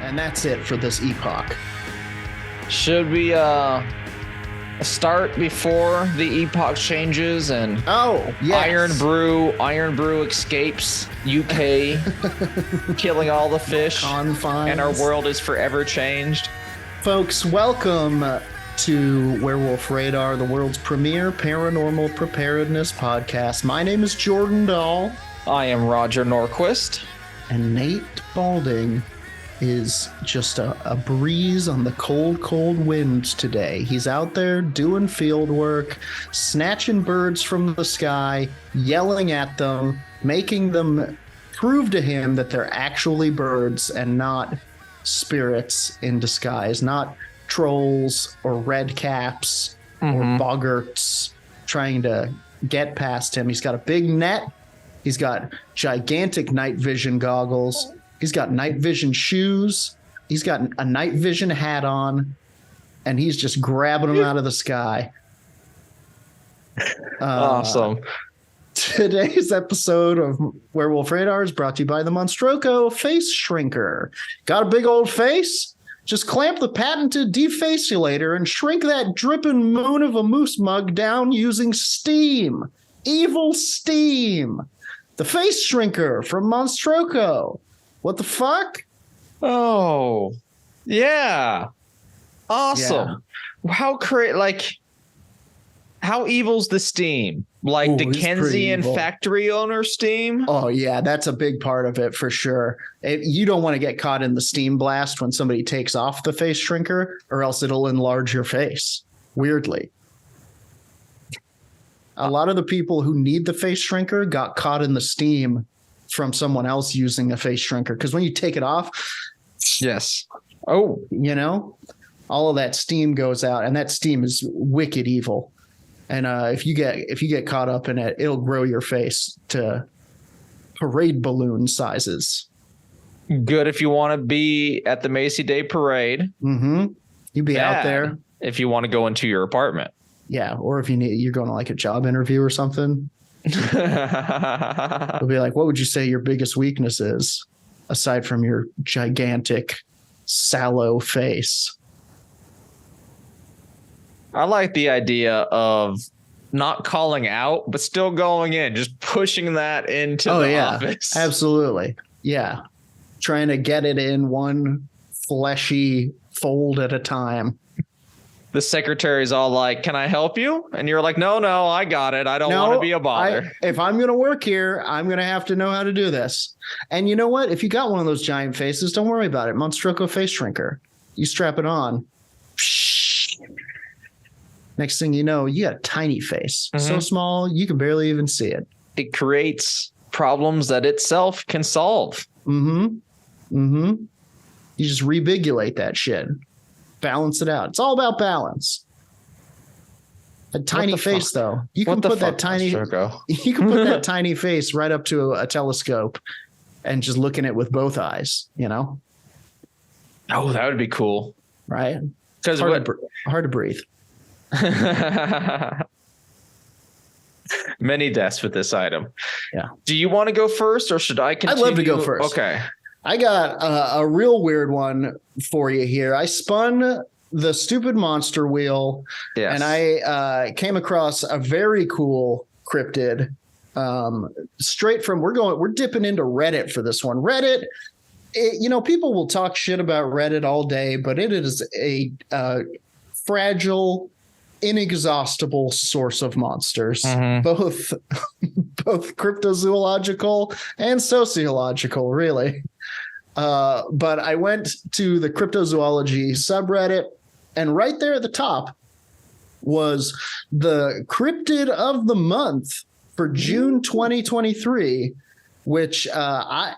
And that's it for this epoch. Should we start before the epoch changes and yes. Iron Brew escapes UK, killing all the fish, confines, and our world is forever changed? Folks, welcome to Werewolf Radar, the world's premier paranormal preparedness podcast. My name is Jordan Dahl. I am Roger Norquist. And Nate Balding is just a breeze on the cold, cold winds today. He's out there doing field work, snatching birds from the sky, yelling at them, making them prove to him that they're actually birds and not spirits in disguise, not trolls or red caps or boggarts trying to get past him. He's got a big net. He's got gigantic night vision goggles. He's got night vision shoes. He's got a night vision hat on, and he's just grabbing them out of the sky. Awesome. Today's episode of Werewolf Radar is brought to you by the Monstroco Face Shrinker. Got a big old face? Just clamp the patented defaculator and shrink that dripping moon of a moose mug down using steam. Evil steam. The Face Shrinker from Monstroco. What the fuck? Oh, yeah. Awesome. Yeah. How evil's the steam? Like Dickensian factory owner steam? Oh, yeah, that's a big part of it for sure. You don't want to get caught in the steam blast when somebody takes off the face shrinker, or else it'll enlarge your face. Weirdly. A lot of the people who need the face shrinker got caught in the steam from someone else using a face shrinker, because when you take it off, yes, all of that steam goes out, and that steam is wicked evil. And if you get caught up in it, it'll grow your face to parade balloon sizes. Good if you want to be at the Macy Day Parade. You'd be out there if you want to go into your apartment. Yeah, or if you're going to like a job interview or something. It'll be like, what would you say your biggest weakness is, aside from your gigantic, sallow face? I like the idea of not calling out, but still going in, just pushing that into the office. Absolutely. Yeah. Trying to get it in one fleshy fold at a time. The secretary's all like, can I help you? And you're like, no, I got it. I don't want to be a bother. If I'm going to work here, I'm going to have to know how to do this. And you know what? If you got one of those giant faces, don't worry about it. Monstroco Face Shrinker. You strap it on. Next thing you know, you got a tiny face. So small, you can barely even see it. It creates problems that itself can solve. You just rebigulate that shit. Balance it out. It's all about balance. A tiny face, though. You can put that tiny face right up to a telescope and just look in it with both eyes, Oh, that would be cool. Right? Because hard to breathe. Many deaths with this item. Yeah. Do you want to go first, or should I continue? I'd love to go first. Okay. I got a real weird one for you here. I spun the stupid monster wheel, and I came across a very cool cryptid. Straight from we're dipping into Reddit for this one. Reddit, people will talk shit about Reddit all day, but it is a fragile, inexhaustible source of monsters, both cryptozoological and sociological, really. But I went to the cryptozoology subreddit, and right there at the top was the cryptid of the month for June 2023, which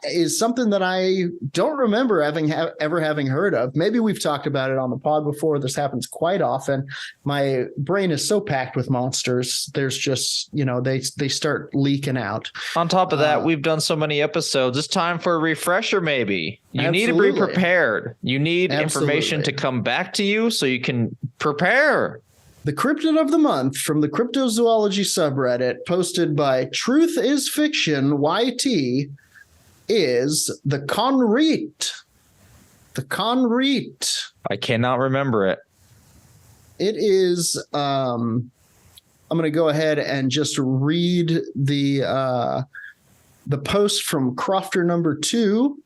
is something that I don't remember ever having heard of. Maybe we've talked about it on the pod before. This happens quite often. My brain is so packed with monsters. There's just, they start leaking out. On top of that, we've done so many episodes. It's time for a refresher, maybe. You need to be prepared. You need information to come back to you so you can prepare. The cryptid of the month from the cryptozoology subreddit, posted by Truth is Fiction YT, is the Conreet. The Conreet. I cannot remember it. It is. I'm going to go ahead and just read the post from Crofter number 2.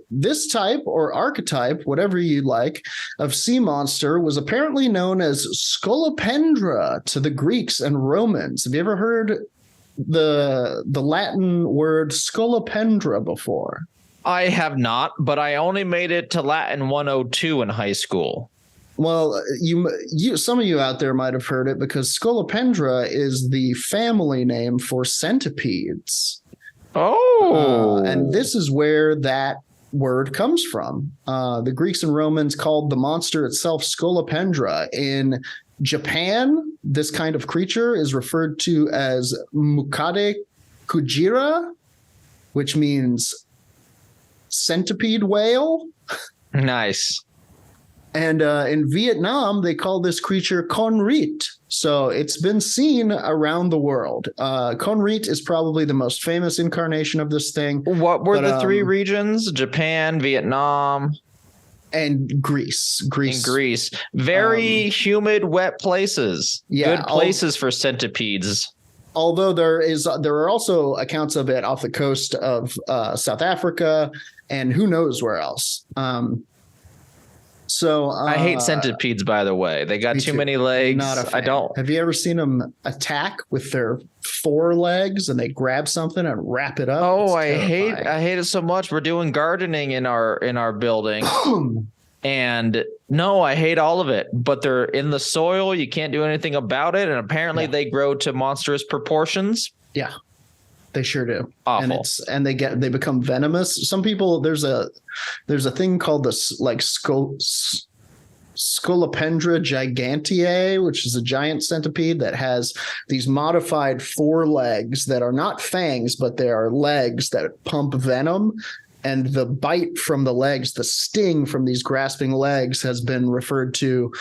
This type or archetype, whatever you like, of sea monster was apparently known as scolopendra to the Greeks and Romans. Have you ever heard the Latin word scolopendra before? I have not, but I only made it to Latin 102 in high school. Well, you some of you out there might have heard it because scolopendra is the family name for centipedes. Oh. And this is where that word comes from. The Greeks and Romans called the monster itself scolopendra. In Japan, this kind of creature is referred to as mukade kujira, which means centipede whale. Nice. And in Vietnam, they call this creature Conreet. So it's been seen around the world. Conreet is probably the most famous incarnation of this thing. What were the 3 regions? Japan, Vietnam, and Greece. Greece. Very humid, wet places. Yeah, good places for centipedes. Although there are also accounts of it off the coast of South Africa and who knows where else. So I hate centipedes, by the way. They got too many legs. Not a fan. I don't. Have you ever seen them attack with their 4 legs and they grab something and wrap it up? Oh, I hate it so much. We're doing gardening in our building. And no, I hate all of it. But they're in the soil. You can't do anything about it. And apparently they grow to monstrous proportions. Yeah. They sure do. Awful. And they become venomous. Some people, there's a thing called Scolopendra giganteae, which is a giant centipede that has these modified 4 legs that are not fangs, but they are legs that pump venom. And the bite from the legs, the sting from these grasping legs has been referred to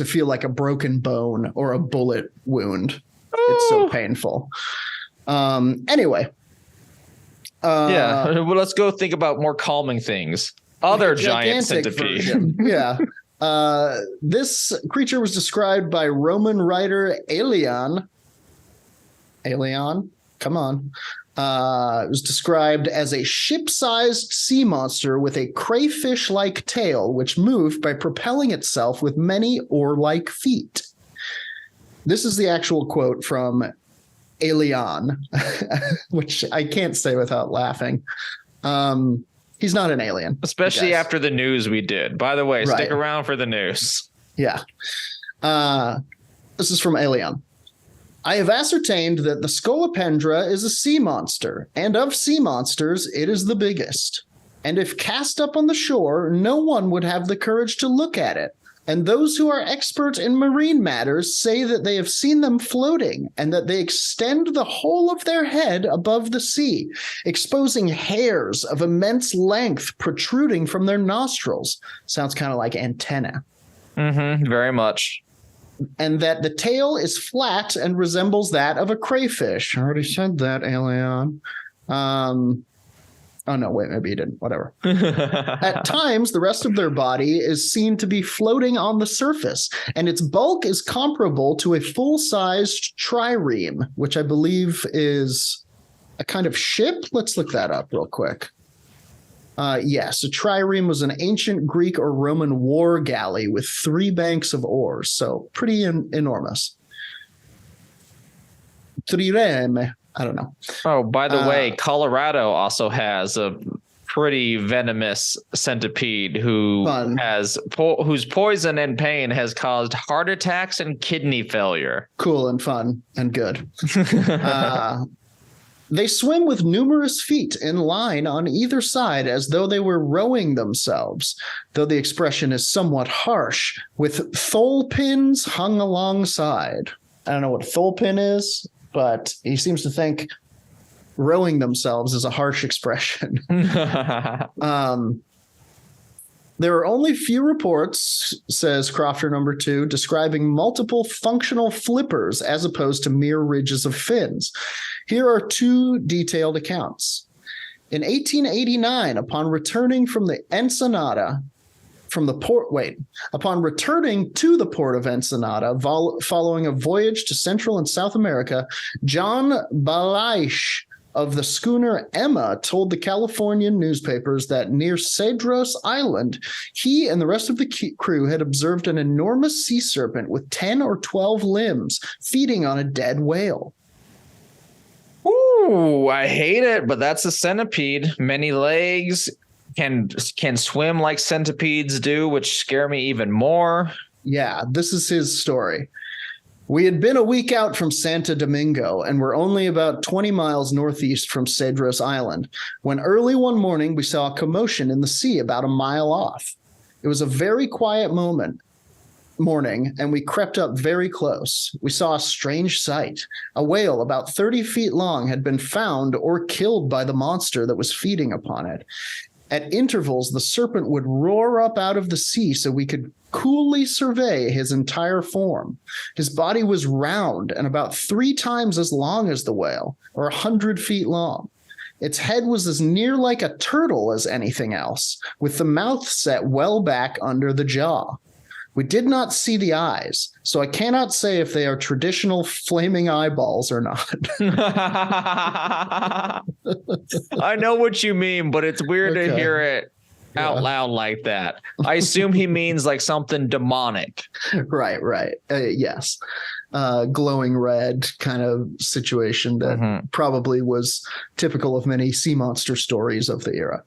feel like a broken bone or a bullet wound. It's so painful. Anyway. Well, let's go think about more calming things. Other giant centipede. Yeah. This creature was described by Roman writer Aelian. Come on. It was described as a ship-sized sea monster with a crayfish-like tail, which moved by propelling itself with many oar-like feet. This is the actual quote from Aelian, which I can't say without laughing. He's not an alien. Especially after the news we did. By the way, stick around for the news. Yeah. This is from Aelian. I have ascertained that the scolopendra is a sea monster, and of sea monsters, it is the biggest. And if cast up on the shore, no one would have the courage to look at it. And those who are expert in marine matters say that they have seen them floating and that they extend the whole of their head above the sea, exposing hairs of immense length protruding from their nostrils. Sounds kind of like antenna. Mm-hmm, very much. And that the tail is flat and resembles that of a crayfish. I already said that, Alien. Oh, no, wait, maybe you didn't. Whatever. At times, the rest of their body is seen to be floating on the surface, and its bulk is comparable to a full-sized trireme, which I believe is a kind of ship. Let's look that up real quick. Yes, a trireme was an ancient Greek or Roman war galley with 3 banks of oars, so pretty enormous. Trireme. I don't know. Oh, by the way, Colorado also has a pretty venomous centipede whose poison and pain has caused heart attacks and kidney failure. Cool and fun and good. They swim with numerous feet in line on either side as though they were rowing themselves, though the expression is somewhat harsh, with thole pins hung alongside. I don't know what a thole pin is, but he seems to think rowing themselves is a harsh expression. There are only few reports, says Crofter number 2, describing multiple functional flippers as opposed to mere ridges of fins. Here are 2 detailed accounts. In 1889, upon returning from the Ensenada, upon returning to the port of Ensenada following a voyage to Central and South America, John Balaish of the schooner Emma told the Californian newspapers that near Cedros Island, he and the rest of the crew had observed an enormous sea serpent with 10 or 12 limbs feeding on a dead whale. Ooh, I hate it, but that's a centipede. Many legs, can swim like centipedes do, which scare me even more. Yeah, this is his story. We had been a week out from Santo Domingo and were only about 20 miles northeast from Cedros Island when early one morning we saw a commotion in the sea about a mile off. It was a very quiet morning, and we crept up very close. We saw a strange sight. A whale about 30 feet long had been found or killed by the monster that was feeding upon it. At intervals, the serpent would roar up out of the sea so we could coolly survey his entire form. His body was round and about 3 times as long as the whale, or 100 feet long. Its head was as near like a turtle as anything else, with the mouth set well back under the jaw. We did not see the eyes, so I cannot say if they are traditional flaming eyeballs or not. I know what you mean, but it's weird to hear it out loud like that. I assume he means like something demonic. Right. Yes. Glowing red kind of situation that probably was typical of many sea monster stories of the era.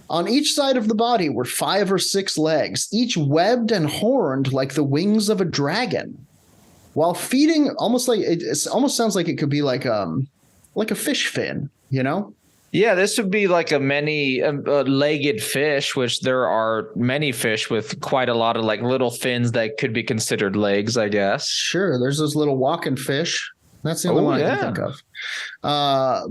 On each side of the body were 5 or 6 legs, each webbed and horned like the wings of a dragon. While feeding, almost sounds like it could be like a fish fin, you know? Yeah, this would be like a legged fish, which there are many fish with quite a lot of like little fins that could be considered legs, I guess. Sure, there's those little walking fish. That's the only one I can think of.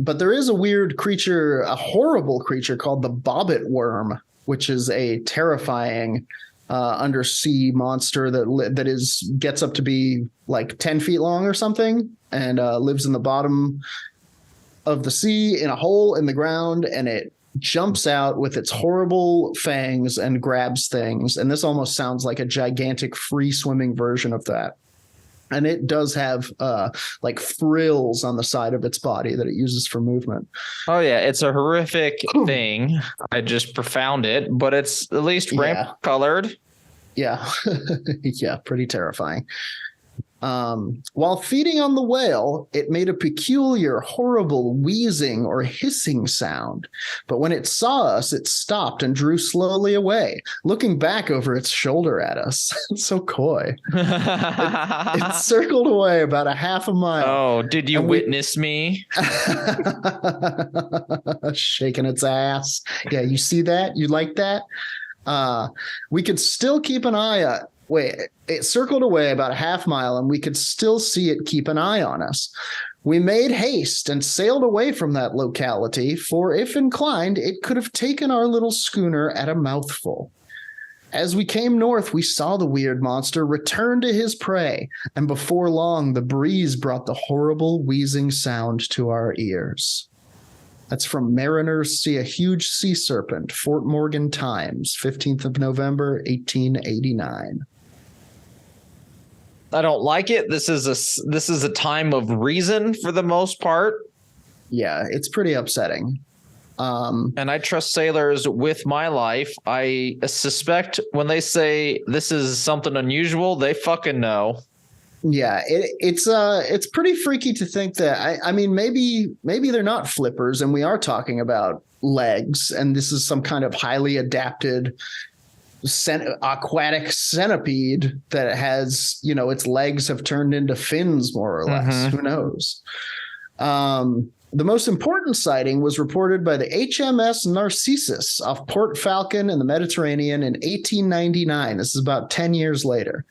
But there is a weird creature, a horrible creature called the bobbit worm, which is a terrifying undersea monster that gets up to be like 10 feet long or something and lives in the bottom of the sea in a hole in the ground, and it jumps out with its horrible fangs and grabs things. And this almost sounds like a gigantic free swimming version of that. And it does have like frills on the side of its body that it uses for movement. Oh, yeah. It's a horrific thing. I just profound it, but it's at least rainbow colored. Yeah. Yeah. Pretty terrifying. While feeding on the whale, it made a peculiar, horrible wheezing or hissing sound. But when it saw us, it stopped and drew slowly away, looking back over its shoulder at us. It's so coy. It circled away about a half a mile. Oh, did you witness me? Shaking its ass. Yeah, you see that? You like that? We could still keep an eye on. It circled away about a half mile, and we could still see it keep an eye on us. We made haste and sailed away from that locality, for if inclined, it could have taken our little schooner at a mouthful. As we came north, we saw the weird monster return to his prey, and before long, the breeze brought the horrible wheezing sound to our ears. That's from Mariners See a Huge Sea Serpent, Fort Morgan Times, 15th of November, 1889. I don't like it. This is a time of reason for the most part. Yeah, it's pretty upsetting. And I trust sailors with my life. I suspect when they say this is something unusual, they fucking know. Yeah, it's pretty freaky to think that. I mean, maybe they're not flippers, and we are talking about legs, and this is some kind of highly adapted aquatic centipede that has, its legs have turned into fins, more or less. Who knows? The most important sighting was reported by the HMS Narcissus off Port Falcon in the Mediterranean in 1899. This is about 10 years later.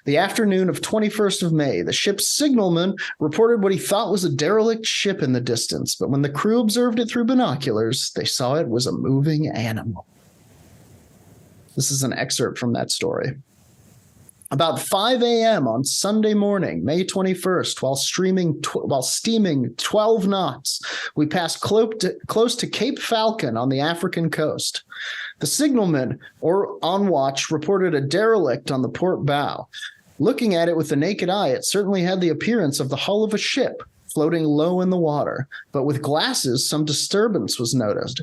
The afternoon of 21st of May, the ship's signalman reported what he thought was a derelict ship in the distance, but when the crew observed it through binoculars, they saw it was a moving animal. This is an excerpt from that story. About 5 a.m. on Sunday morning, May 21st, while steaming 12 knots, we passed close to Cape Falcon on the African coast. The signalman on watch reported a derelict on the port bow. Looking at it with the naked eye, it certainly had the appearance of the hull of a ship floating low in the water, but with glasses, some disturbance was noticed.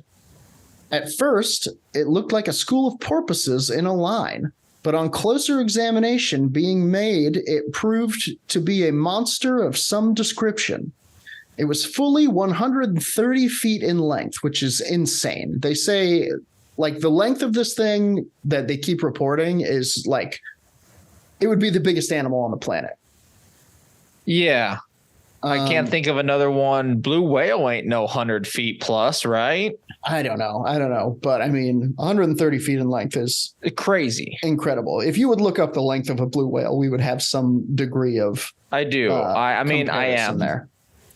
At first, it looked like a school of porpoises in a line. But on closer examination being made, it proved to be a monster of some description. It was fully 130 feet in length, which is insane. They say, like, the length of this thing that they keep reporting is, like, it would be the biggest animal on the planet. Yeah. I can't think of another one. Blue whale ain't no 100 feet plus, right? I don't know. But I mean, 130 feet in length is crazy. Incredible. If you would look up the length of a blue whale, we would have some degree of. I do. I mean, I am there.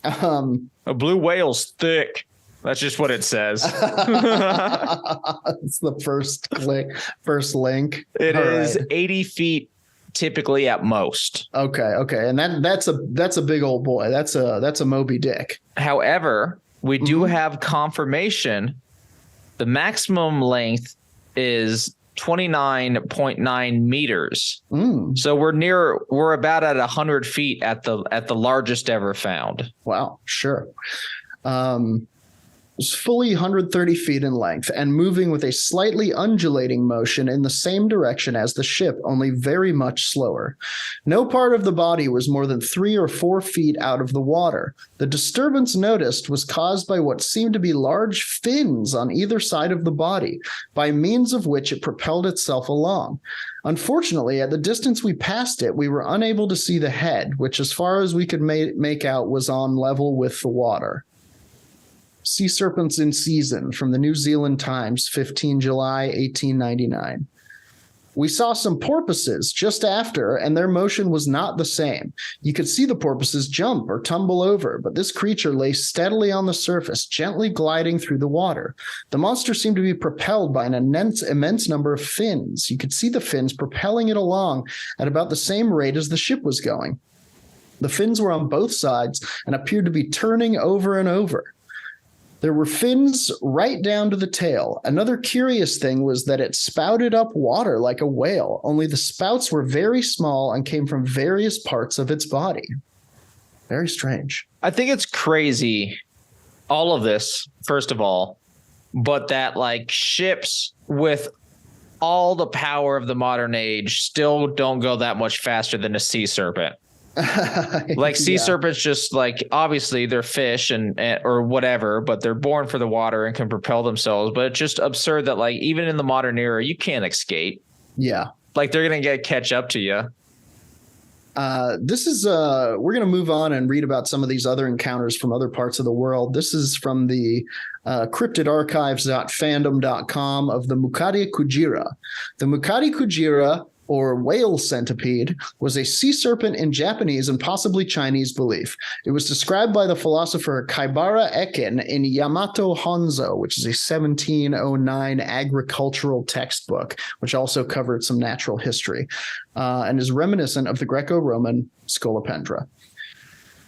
A blue whale's thick. That's just what it says. It's the first link. It is right. 80 feet. Typically at most. Okay. And that's a big old boy. That's a Moby Dick. However, we do have confirmation. The maximum length is 29.9 meters. So we're about at 100 feet at the largest ever found. Wow. Sure. Was fully 130 feet in length and moving with a slightly undulating motion in the same direction as the ship, only very much slower. No part of the body was more than 3 or 4 feet out of the water. The disturbance noticed was caused by what seemed to be large fins on either side of the body, by means of which it propelled itself along. Unfortunately, at the distance we passed it, we were unable to see the head, which as far as we could make out was on level with the water. Sea Serpents in Season from the New Zealand Times, 15 July, 1899. We saw some porpoises just after, and their motion was not the same. You could see the porpoises jump or tumble over, but this creature lay steadily on the surface, gently gliding through the water. The monster seemed to be propelled by an immense number of fins. You could see the fins propelling it along at about the same rate as the ship was going. The fins were on both sides and appeared to be turning over and over. There were fins right down to the tail. Another curious thing was that it spouted up water like a whale, only the spouts were very small and came from various parts of its body. Very strange. I think it's crazy, all of this, first of all, but that like ships with all the power of the modern age still don't go that much faster than a sea serpent. Like sea serpents, just like obviously they're fish and or whatever, but they're born for the water and can propel themselves. But it's just absurd that like even in the modern era, you can't escape. Yeah, like they're gonna catch up to you. This is we're gonna move on and read about some of these other encounters from other parts of the world. This is from the cryptidarchives.fandom.com of the Mukade Kujira. The Mukade Kujira, or whale centipede, was a sea serpent in Japanese and possibly Chinese belief. It was described by the philosopher Kaibara Eken in Yamato Honzo, which is a 1709 agricultural textbook, which also covered some natural history, and is reminiscent of the Greco-Roman scolopendra.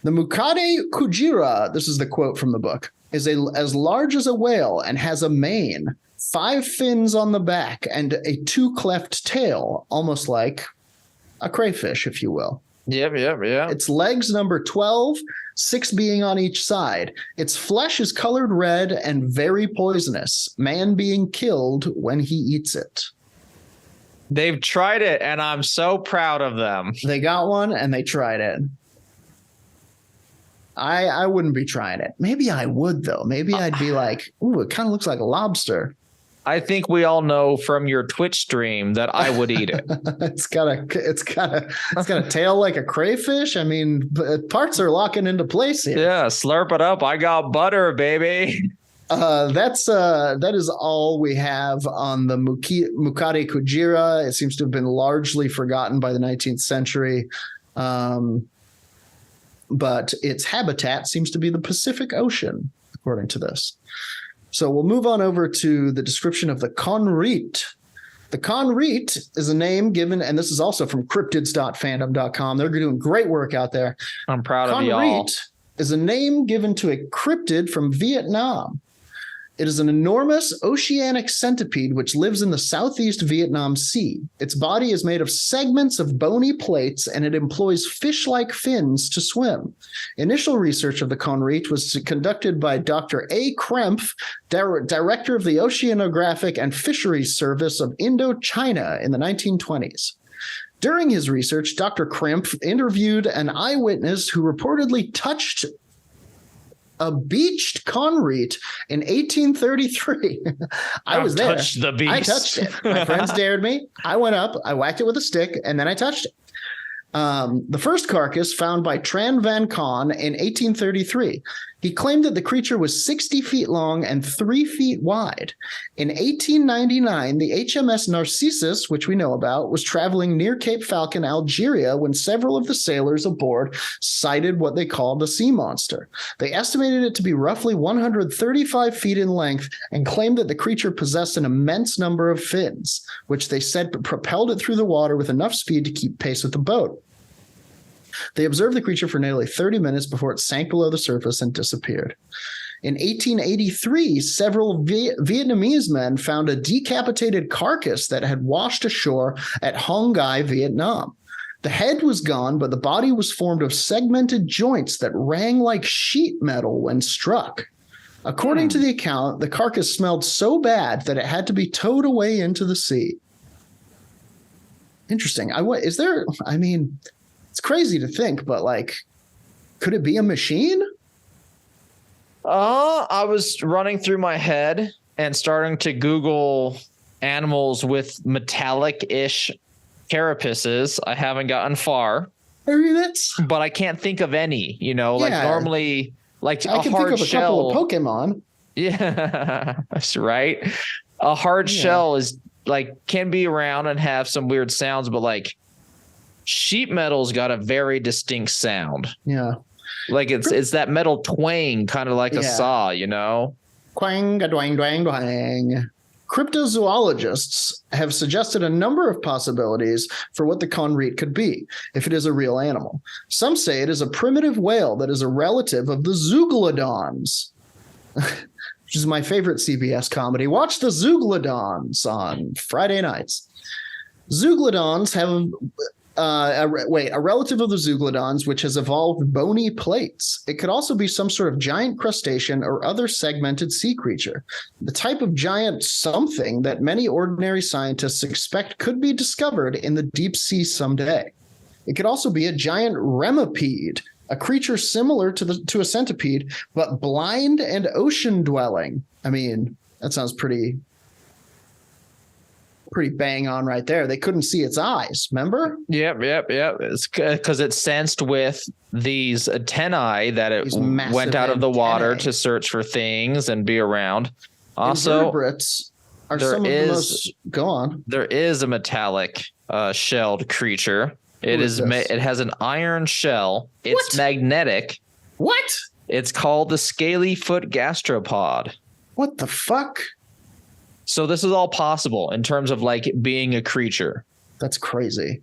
The Mukade Kujira, this is the quote from the book, is as large as a whale and has a mane, 5 fins on the back, and a 2-cleft tail, almost like a crayfish, if you will. Yep. Its legs number 12, 6 being on each side. Its flesh is colored red and very poisonous, man being killed when he eats it. They've tried it, and I'm so proud of them. They got one, and they tried it. I wouldn't be trying it. Maybe I would, though. Maybe I'd be like, ooh, it kind of looks like a lobster. I think we all know from your Twitch stream that I would eat it. It's got a tail like a crayfish. I mean, parts are locking into place here. Yeah, slurp it up. I got butter, baby. That is all we have on the Mukade Kujira. It seems to have been largely forgotten by the 19th century. But its habitat seems to be the Pacific Ocean, according to this. So we'll move on over to the description of the Conrit. The Conreet is a name given, and this is also from cryptids.fandom.com. They're doing great work out there. I'm proud of y'all. Conreet is a name given to a cryptid from Vietnam. It is an enormous oceanic centipede which lives in the southeast Vietnam Sea. Its body is made of segments of bony plates, and it employs fish-like fins to swim. Initial research of the Conreet was conducted by Dr. A. Krempf, director of the Oceanographic and Fisheries Service of Indochina in the 1920s. During his research, Dr. Krempf interviewed an eyewitness who reportedly touched a beached Conreet in 1833. I was there. Touched the beast. I touched it. My friends dared me. I went up, I whacked it with a stick, and then I touched it. The first carcass found by Tran Van Con in 1833. He claimed that the creature was 60 feet long and 3 feet wide. In 1899, the HMS Narcissus, which we know about, was traveling near Cape Falcon, Algeria, when several of the sailors aboard sighted what they called the sea monster. They estimated it to be roughly 135 feet in length and claimed that the creature possessed an immense number of fins, which they said propelled it through the water with enough speed to keep pace with the boat. They observed the creature for nearly 30 minutes before it sank below the surface and disappeared. In 1883, several Vietnamese men found a decapitated carcass that had washed ashore at Hong Gai, Vietnam. The head was gone, but the body was formed of segmented joints that rang like sheet metal when struck. According to the account, the carcass smelled so bad that it had to be towed away into the sea. Interesting. It's crazy to think, but could it be a machine? I was running through my head and starting to Google animals with metallic-ish carapaces. I haven't gotten far. But I can't think of any, normally I can think of a shell. couple of Pokemon. Yeah, that's right. A hard shell is can be around and have some weird sounds, but sheet metal's got a very distinct sound. Yeah. It's that metal twang, kind of like a saw, Quang, doing, doing, doing. Cryptozoologists have suggested a number of possibilities for what the Conreet could be, if it is a real animal. Some say it is a primitive whale that is a relative of the Zeuglodons, which is my favorite CBS comedy. Watch the Zeuglodons on Friday nights. Zeuglodons have a relative of the Zeuglodons, which has evolved bony plates. It could also be some sort of giant crustacean or other segmented sea creature. The type of giant something that many ordinary scientists expect could be discovered in the deep sea someday. It could also be a giant remipede, a creature similar to a centipede, but blind and ocean-dwelling. I mean, that sounds pretty bang on right there. They couldn't see its eyes, remember? Yep. It's because it's sensed with these antennae that it went out of the water to search for things and be around. Also, invertebrates are some of the most... Go on. There is a metallic shelled creature. It has an iron shell. It's magnetic. What? It's called the scaly foot gastropod. What the fuck? So this is all possible in terms of being a creature. That's crazy.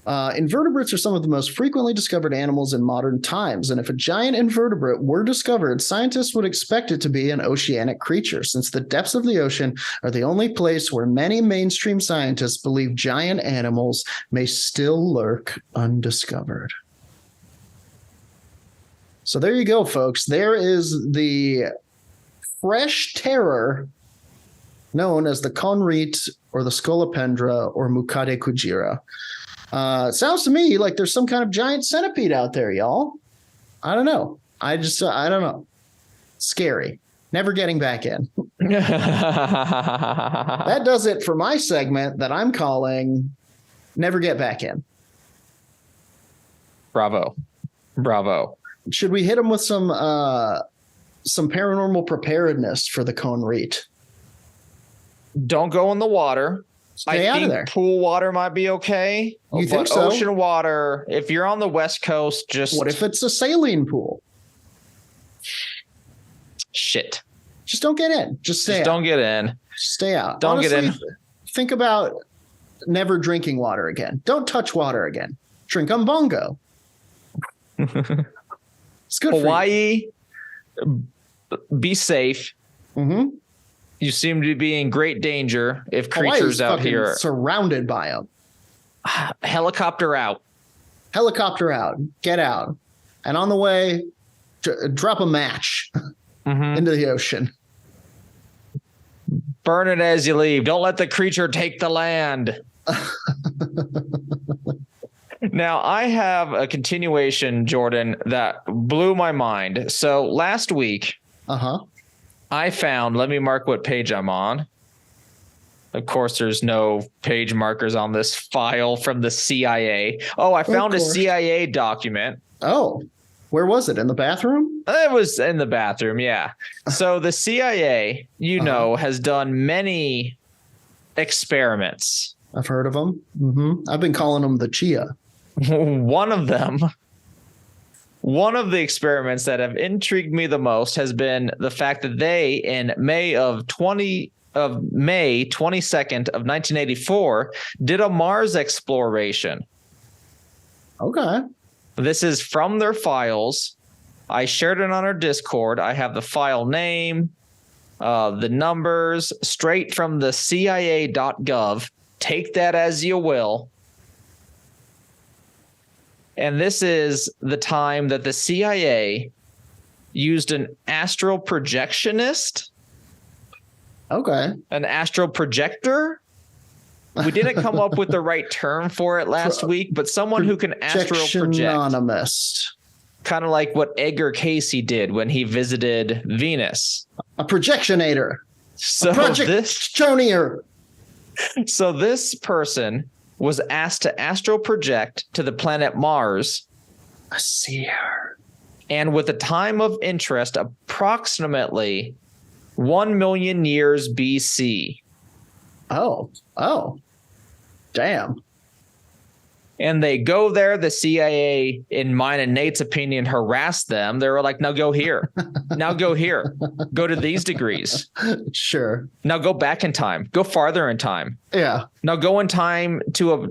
Invertebrates are some of the most frequently discovered animals in modern times. And if a giant invertebrate were discovered, scientists would expect it to be an oceanic creature, since the depths of the ocean are the only place where many mainstream scientists believe giant animals may still lurk undiscovered. So there you go, folks. There is the fresh terror known as the Conreet or the Scolopendra or Mukade Kujira. Sounds to me like there's some kind of giant centipede out there, y'all. I don't know. I don't know. Scary. Never getting back in. That does it for my segment that I'm calling Never Get Back In. Bravo. Should we hit them with some paranormal preparedness for the Conreet? Don't go in the water. Stay out of there. Pool water might be okay. You think so? Ocean water, if you're on the West Coast, just... What if it's a saline pool? Shit. Just don't get in. Just stay out. Don't get in. Stay out. Don't Honestly, get in. think about never drinking water again. Don't touch water again. Drink Umbongo. It's good Hawaii, be safe. Mm-hmm. You seem to be in great danger if creatures Hawaii's out here. surrounded by them. Helicopter out. Helicopter out. Get out. And on the way, drop a match into the ocean. Burn it as you leave. Don't let the creature take the land. Now, I have a continuation, Jordan, that blew my mind. So last week, I found, let me mark what page I'm on. Of course, there's no page markers on this file from the CIA. Oh, I found a CIA document. Oh, where was it? In the bathroom? It was in the bathroom, yeah. So the CIA, has done many experiments. I've heard of them. I've been calling them the Chia. One of the experiments that have intrigued me the most has been the fact that they, in May 22nd of 1984, did a Mars exploration. Okay. This is from their files. I shared it on our Discord. I have the file name, the numbers, straight from the CIA.gov. Take that as you will. And this is the time that the CIA used an astral projectionist. Okay. An astral projector. We didn't come up with the right term for it last week, but someone who can astral project. Anonymous. Kind of like what Edgar Casey did when he visited Venus. A projectionator. So this person was asked to astral project to the planet Mars. A seer. And with a time of interest approximately 1 million years BC. Oh. Damn. And they go there. The CIA, in mine and Nate's opinion, harassed them. They were like, now go here. Now go here. Go to these degrees. Sure. Now go back in time. Go farther in time. Yeah. Now go in time to a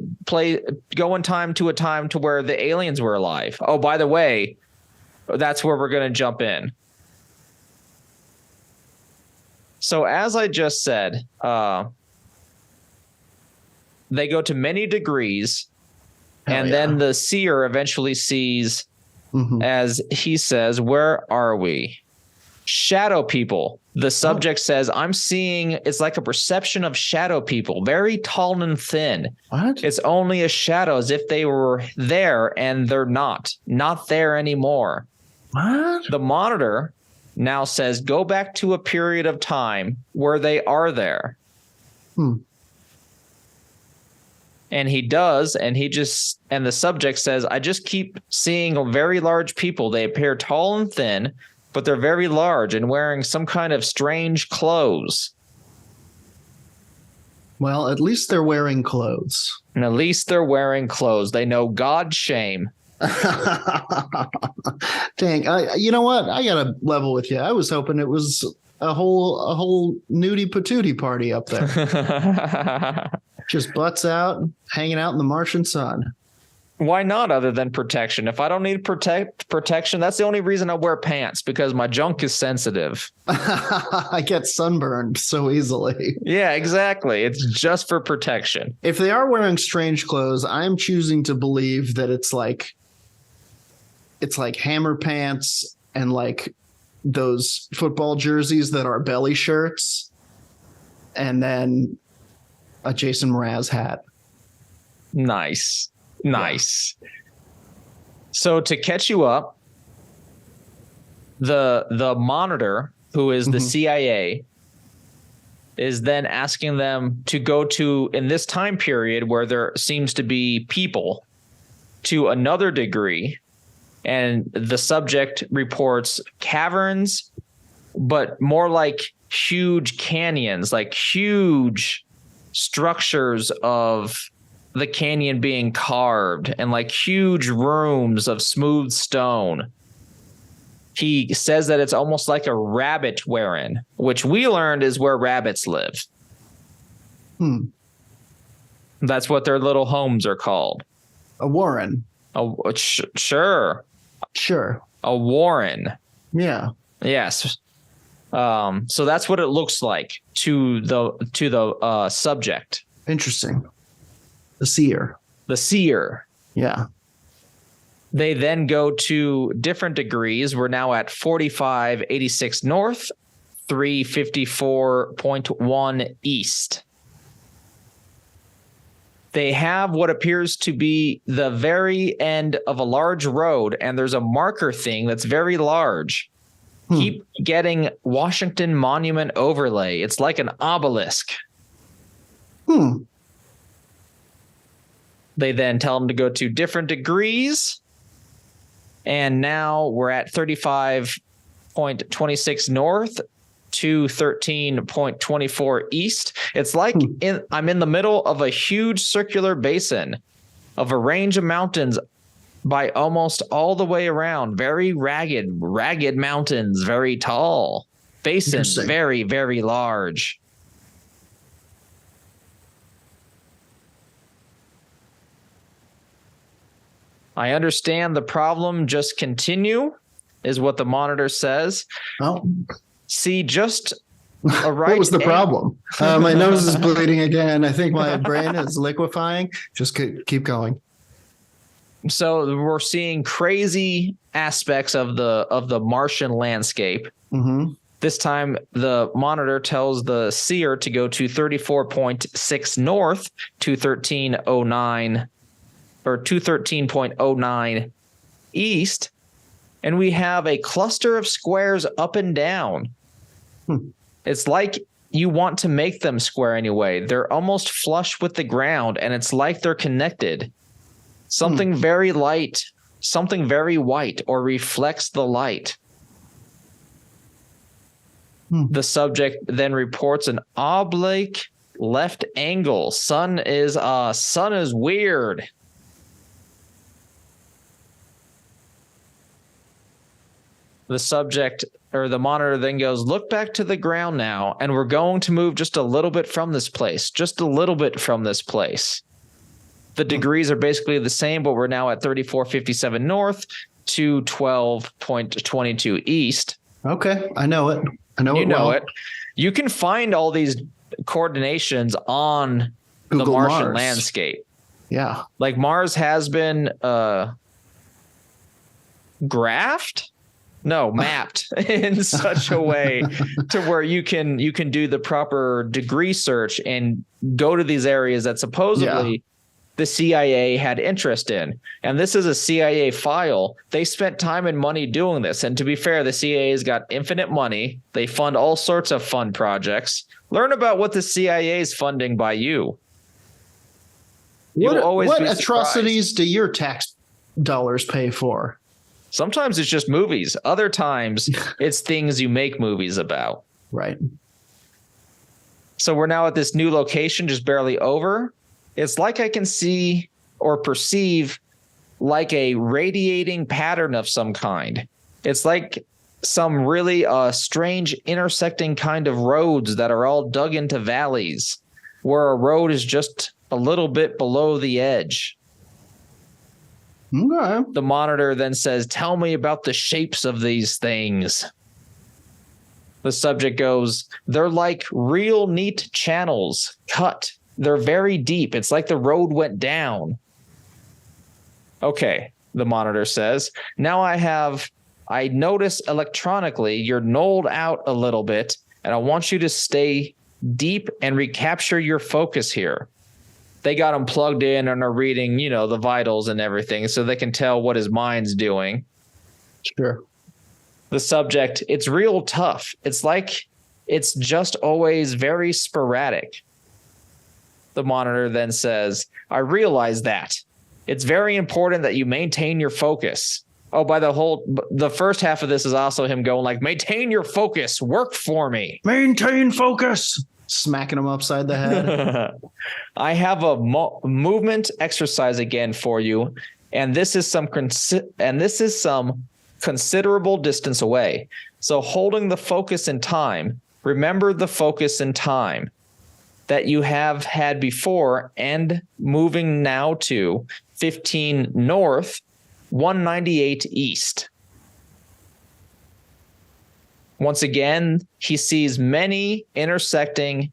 time to where the aliens were alive. Oh, by the way, that's where we're going to jump in. So as I just said, they go to many degrees. Then the seer eventually sees, as he says, where are we? Shadow people. The subject says, I'm seeing, it's like a perception of shadow people, very tall and thin. What? It's only a shadow, as if they were there and they're not there anymore. What? The monitor now says, go back to a period of time where they are there. And he does, and the subject says, I just keep seeing very large people. They appear tall and thin, but they're very large and wearing some kind of strange clothes. Well, at least they're wearing clothes. And at least they're wearing clothes. They know God's shame. Dang, you know what? I gotta level with you. I was hoping it was a whole nudie patootie party up there. Just butts out, hanging out in the Martian sun. Why not, other than protection? If I don't need protection, that's the only reason I wear pants, because my junk is sensitive. I get sunburned so easily. Yeah, exactly. It's just for protection. If they are wearing strange clothes, I'm choosing to believe that it's like hammer pants and like those football jerseys that are belly shirts, and then a Jason Mraz hat. Nice. So to catch you up, the monitor, who is the CIA, is then asking them to go to, in this time period where there seems to be people, to another degree. And the subject reports caverns, but more like huge canyons, like huge structures of the canyon being carved, and like huge rooms of smooth stone. He says that it's almost like a rabbit warren, which we learned is where rabbits live. That's what their little homes are called. A warren. Sure. Sure. A warren. Yeah. Yes. So that's what it looks like to the subject. Interesting. The seer. The seer. Yeah. They then go to different degrees. We're now at 4586 north, 354.1 east. They have what appears to be the very end of a large road, and there's a marker thing that's very large. Keep getting Washington Monument overlay. It's like an obelisk. They then tell them to go to different degrees. And now we're at 35.26 north to 13.24 east. It's like I'm in the middle of a huge circular basin of a range of mountains by almost all the way around. Very ragged mountains, very tall. Basin, very, very large. I understand the problem. Just continue, is what the monitor says. Oh. See, just a right. What was the problem? My nose is bleeding again. I think my brain is liquefying. Just keep going. So we're seeing crazy aspects of the Martian landscape. Mm-hmm. This time, the monitor tells the seer to go to 34.6 north to 1309 or 213.09 east, and we have a cluster of squares up and down. It's like you want to make them square anyway. They're almost flush with the ground, and it's like they're connected. Something very light, something very white, or reflects the light. The subject then reports an oblique left angle. Sun is weird. The subject or the monitor then goes, look back to the ground now, and we're going to move just a little bit from this place, just a little bit from this place. The degrees are basically the same, but we're now at 34.57 north to 12.22 east. Okay, I know it. You know it. You can find all these coordinations on Google the Martian Mars. Landscape. Yeah. Like Mars has been mapped in such a way to where you can do the proper degree search and go to these areas that supposedly the CIA had interest in. And this is a CIA file. They spent time and money doing this. And to be fair, the CIA's got infinite money. They fund all sorts of fun projects. Learn about what the CIA is funding by you. What atrocities do your tax dollars pay for? Sometimes it's just movies. Other times it's things you make movies about. Right. So we're now at this new location, just barely over. It's like I can see or perceive like a radiating pattern of some kind. It's like some really strange intersecting kind of roads that are all dug into valleys where a road is just a little bit below the edge. Okay. The monitor then says, tell me about the shapes of these things. The subject goes, they're like real neat channels cut. They're very deep. It's like the road went down. Okay, the monitor says. Now I notice electronically you're nulled out a little bit, and I want you to stay deep and recapture your focus here. They got him plugged in and are reading, the vitals and everything so they can tell what his mind's doing. Sure. The subject, it's real tough. It's like it's just always very sporadic. The monitor then says, I realize that. It's very important that you maintain your focus. Oh, the first half of this is also him going like, maintain your focus, work for me. Maintain focus. Smacking him upside the head. I have a movement exercise again for you, and this is some considerable distance away. So holding the focus in time, remember the focus in time. that you have had before and moving now to 15 north, 198 east. Once again, he sees many intersecting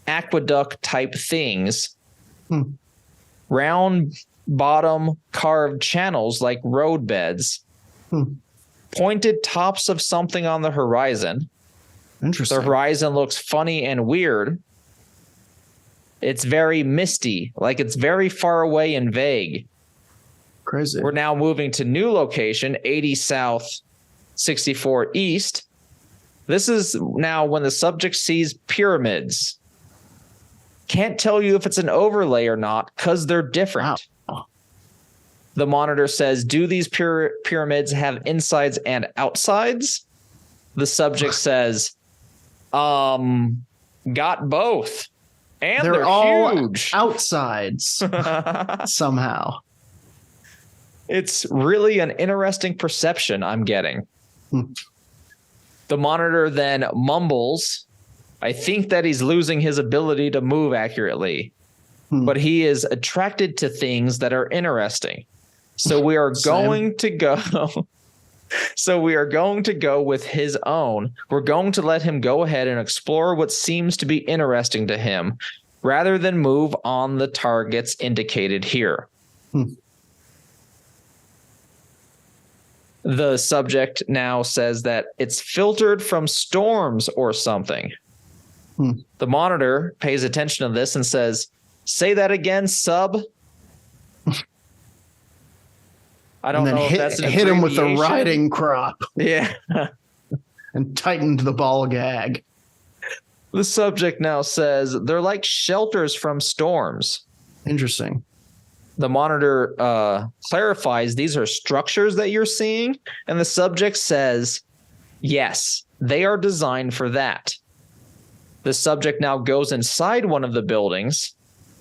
aqueduct type things, round bottom carved channels like roadbeds, pointed tops of something on the horizon. Interesting. The horizon looks funny and weird. It's very misty, like it's very far away and vague. Crazy. We're now moving to new location, 80 south, 64 east. This is now when the subject sees pyramids. Can't tell you if it's an overlay or not because they're different. Wow. The monitor says, do these pyramids have insides and outsides? The subject says, got both. And they're all huge. Outsides somehow. It's really an interesting perception I'm getting. The monitor then mumbles, I think that he's losing his ability to move accurately, but he is attracted to things that are interesting. So we are going to go. So we are going to go with his own. We're going to let him go ahead and explore what seems to be interesting to him rather than move on the targets indicated here. The subject now says that it's filtered from storms or something. The monitor pays attention to this and says, say that again, sub. I don't know if that's an hit him with the abbreviation. riding crop. Yeah. And tightened the ball gag. The subject now says they're like shelters from storms. Interesting. The monitor clarifies these are structures that you're seeing, and the subject says, yes, they are designed for that. The subject now goes inside one of the buildings.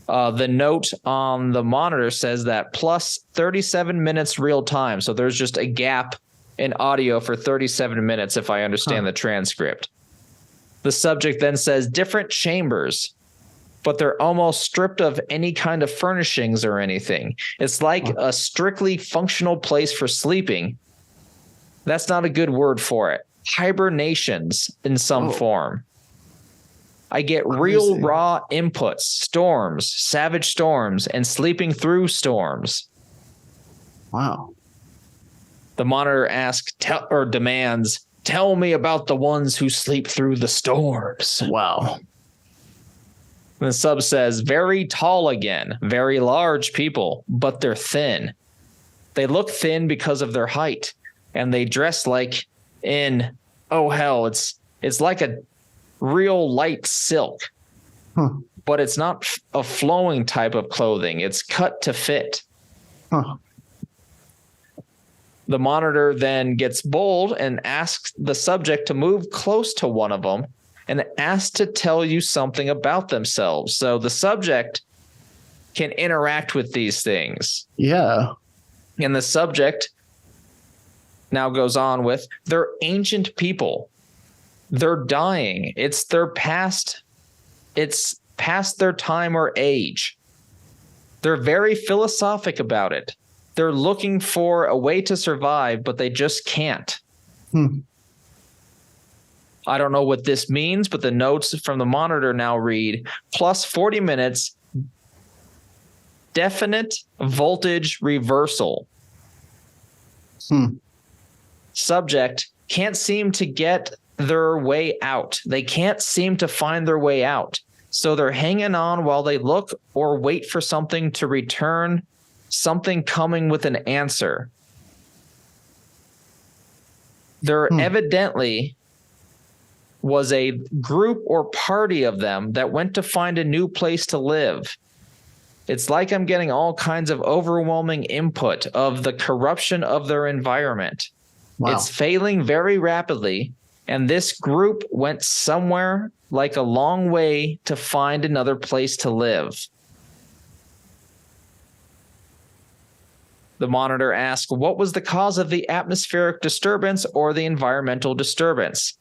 The note on the monitor says that plus 37 minutes real time. So there's just a gap in audio for 37 minutes, if I understand the transcript. The subject then says different chambers, but they're almost stripped of any kind of furnishings or anything. It's like a strictly functional place for sleeping. That's not a good word for it. Hibernations in some form. I get real raw inputs, storms, savage storms, and sleeping through storms. Wow. The monitor asks or demands, tell me about the ones who sleep through the storms. Wow. And the sub says, very tall again, very large people, but they're thin. They look thin because of their height, and they dress like in, oh hell, it's like a real light silk, but it's not a flowing type of clothing. It's cut to fit. The monitor then gets bold and asks the subject to move close to one of them and asks to tell you something about themselves. So the subject can interact with these things. Yeah. And the subject now goes on with, they're ancient people. They're dying. It's past their time or age. They're very philosophic about it. They're looking for a way to survive, but they just can't. I don't know what this means, but the notes from the monitor now read, plus 40 minutes, definite voltage reversal. Subject can't seem to get their way out. They can't seem to find their way out. So they're hanging on while they look or wait for something to return, something coming with an answer. There evidently was a group or party of them that went to find a new place to live. It's like I'm getting all kinds of overwhelming input of the corruption of their environment. Wow. It's failing very rapidly. And this group went somewhere like a long way to find another place to live. The monitor asks, what was the cause of the atmospheric disturbance or the environmental disturbance?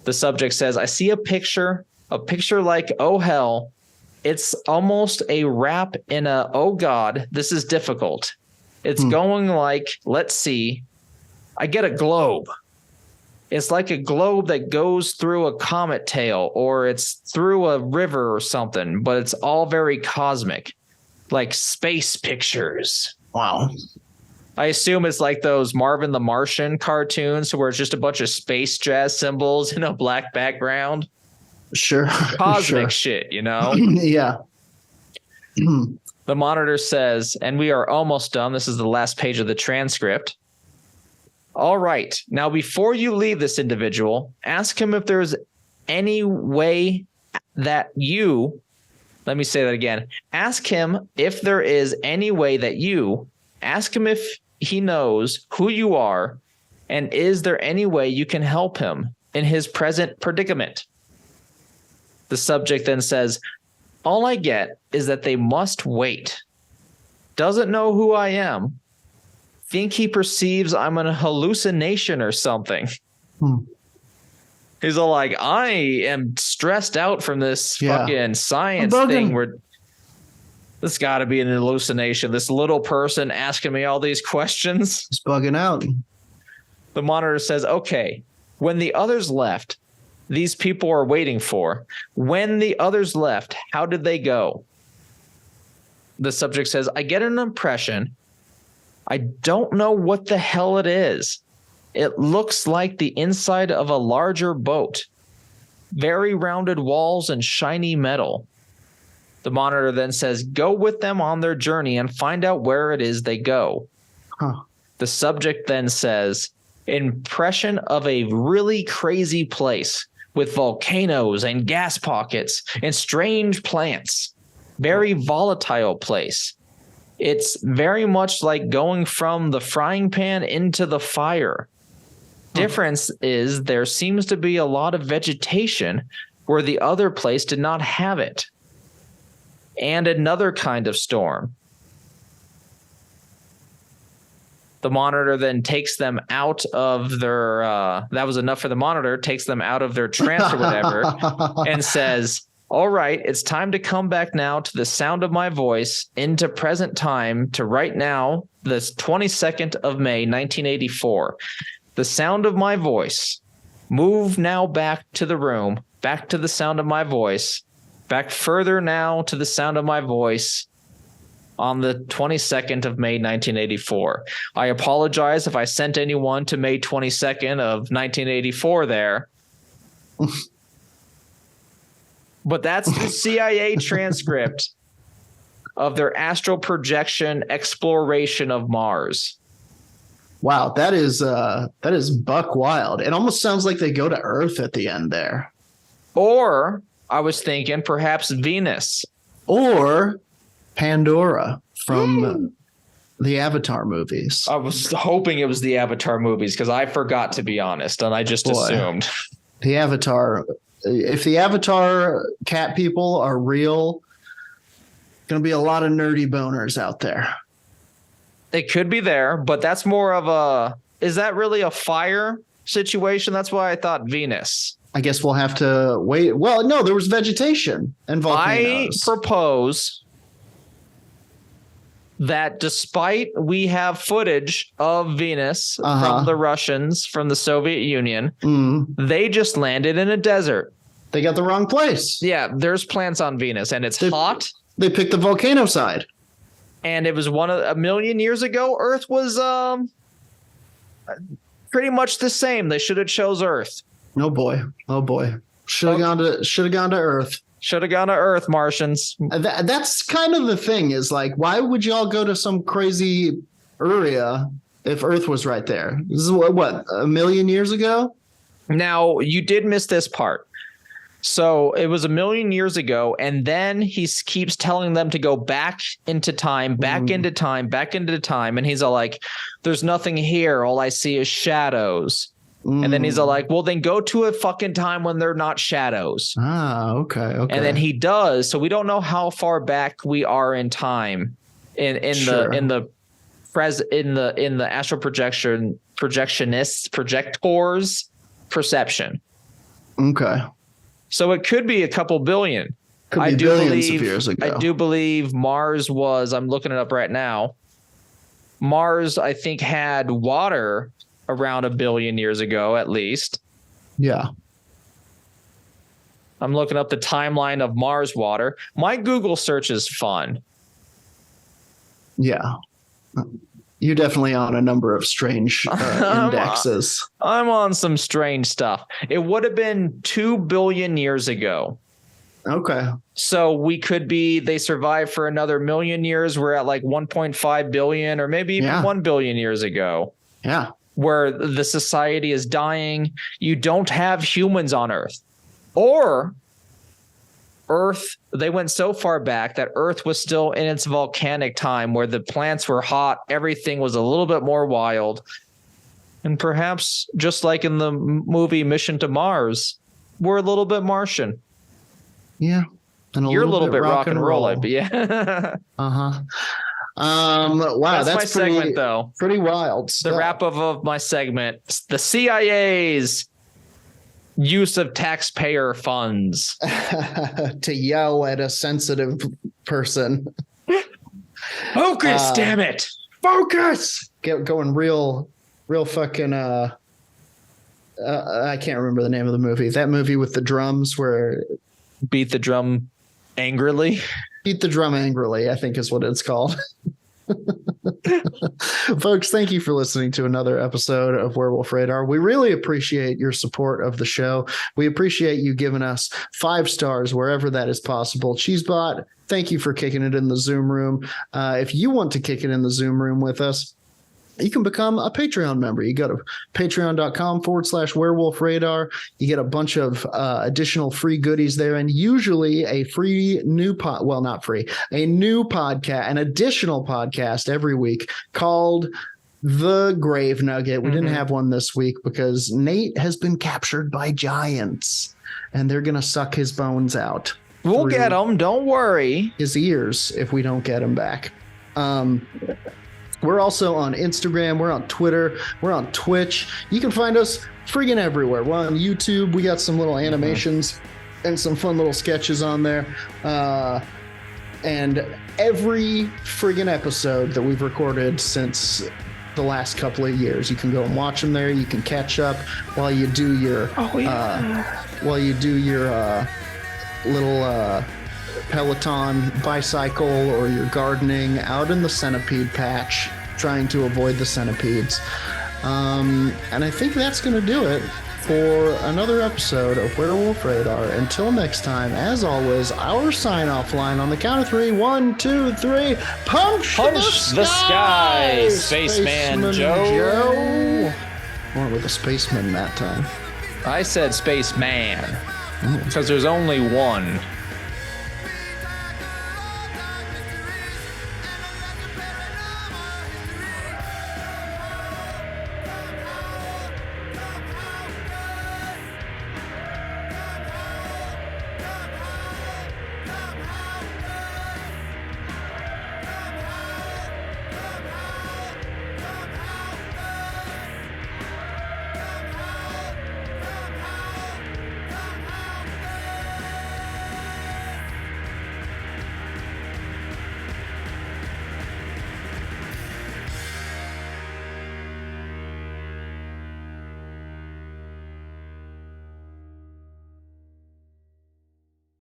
The subject says, I see a picture like, oh hell, It's almost a rap in a, oh God, this is difficult. It's going like, let's see, I get a globe. It's like a globe that goes through a comet tail, or it's through a river or something, but it's all very cosmic, like space pictures. Wow. I assume it's like those Marvin the Martian cartoons where it's just a bunch of space jazz symbols in a black background. Sure. Cosmic shit, you know? Yeah. The monitor says, and we are almost done. This is the last page of the transcript. All right. Now, before you leave this individual, ask him if there's any way that you, let me say that again. Ask him if there is any way that you, ask him if he knows who you are, and is there any way you can help him in his present predicament? The subject then says, all I get is that they must wait. Doesn't know who I am. Think he perceives I'm an hallucination or something. He's all like, I am stressed out from this fucking science thing where this got to be an hallucination. This little person asking me all these questions. It's bugging out. The monitor says, okay, when the others left, these people are waiting for. When the others left, how did they go? The subject says, I get an impression. I don't know what the hell it is. It looks like the inside of a larger boat. Very rounded walls and shiny metal. The monitor then says, go with them on their journey and find out where it is they go. The subject then says, impression of a really crazy place with volcanoes and gas pockets and strange plants. Very volatile place. It's very much like going from the frying pan into the fire. Difference is there seems to be a lot of vegetation where the other place did not have it. And another kind of storm. The monitor then takes them out of their, that was enough for the monitor, takes them out of their trance or whatever, and says, all right, it's time to come back now to the sound of my voice into present time to right now, the 22nd of May, 1984. The sound of my voice. Move now back to the room, back to the sound of my voice, back further now to the sound of my voice on the 22nd of May, 1984. I apologize if I sent anyone to May 22nd of 1984 there. But that's the CIA transcript of their astral projection exploration of Mars. Wow, that is buck wild. It almost sounds like they go to Earth at the end there. Or I was thinking perhaps Venus. Or Pandora from the Avatar movies. I was hoping it was the Avatar movies because I forgot, to be honest, and I just assumed. The Avatar, if the Avatar cat people are real, going to be a lot of nerdy boners out there. It could be there, but that's more of a, is that really a fire situation? That's why I thought Venus. I guess we'll have to wait. Well, no, there was vegetation and volcanoes. I propose that despite we have footage of Venus from the Russians, from the Soviet Union, they just landed in a desert. They got the wrong place. Yeah, there's plants on Venus, and it's hot. They picked the volcano side. And it was a million years ago. Earth was pretty much the same. They should have chose Earth. Oh boy. Should have gone to Earth. Should have gone to Earth, Martians. That's kind of the thing is like, why would y'all go to some crazy area if Earth was right there? This is what, a million years ago? Now, you did miss this part. So it was a million years ago, and then he keeps telling them to go back into time, back into time. And he's all like, there's nothing here. All I see is shadows. And then he's all like, well, then go to a fucking time when they're not shadows. Okay. And then he does. So we don't know how far back we are in time in the astral projector's perception. Okay. So it could be a couple billion. Could be billions of years ago. I do believe Mars was, I'm looking it up right now. Mars, I think, had water around 1 billion years ago, at least. Yeah. I'm looking up the timeline of Mars water. My Google search is fun. Yeah. You're definitely on a number of strange indexes. I'm on some strange stuff. It would have been 2 billion years ago. Okay. So we could be, they survived for another million years. We're at like 1.5 billion or maybe even 1 billion years ago. Yeah. Where the society is dying. You don't have humans on Earth. Or Earth, they went so far back that Earth was still in its volcanic time where the plants were hot. Everything was a little bit more wild. And perhaps just like in the movie Mission to Mars, we're a little bit Martian. Yeah. And you're a little bit rock and roll. But yeah. Uh-huh. Wow, that's my segment, though. Pretty wild stuff. The wrap up of my segment. The CIA's use of taxpayer funds to yell at a sensitive person. Focus, damn it. Focus. Going real fucking I can't remember the name of the movie. That movie with the drums where beat the drum angrily. Beat the drum angrily, I think is what it's called. Folks, thank you for listening to another episode of Werewolf Radar. We really appreciate your support of the show. We appreciate you giving us 5 stars wherever that is possible. Cheesebot, thank you for kicking it in the Zoom room. If you want to kick it in the Zoom room with us, you can become a Patreon member. You go to patreon.com/werewolf radar. You get a bunch of additional free goodies there, and usually a free new a new podcast, an additional podcast every week called The Grave Nugget. We didn't have one this week because Nate has been captured by giants, and they're going to suck his bones out. We'll get them. Don't worry. His ears if we don't get him back. We're also on Instagram. We're on Twitter. We're on Twitch. You can find us friggin' everywhere. We're on YouTube. We got some little animations and some fun little sketches on there. And every friggin' episode that we've recorded since the last couple of years, you can go and watch them there. You can catch up while you do your little Peloton bicycle or your gardening out in the centipede patch, trying to avoid the centipedes. And I think that's going to do it for another episode of Werewolf Radar. Until next time, as always, our sign-off line on the count of 3. 1, 2, 3. Punch the sky! Spaceman Joe. Or with a spaceman that time. I said spaceman because there's only one.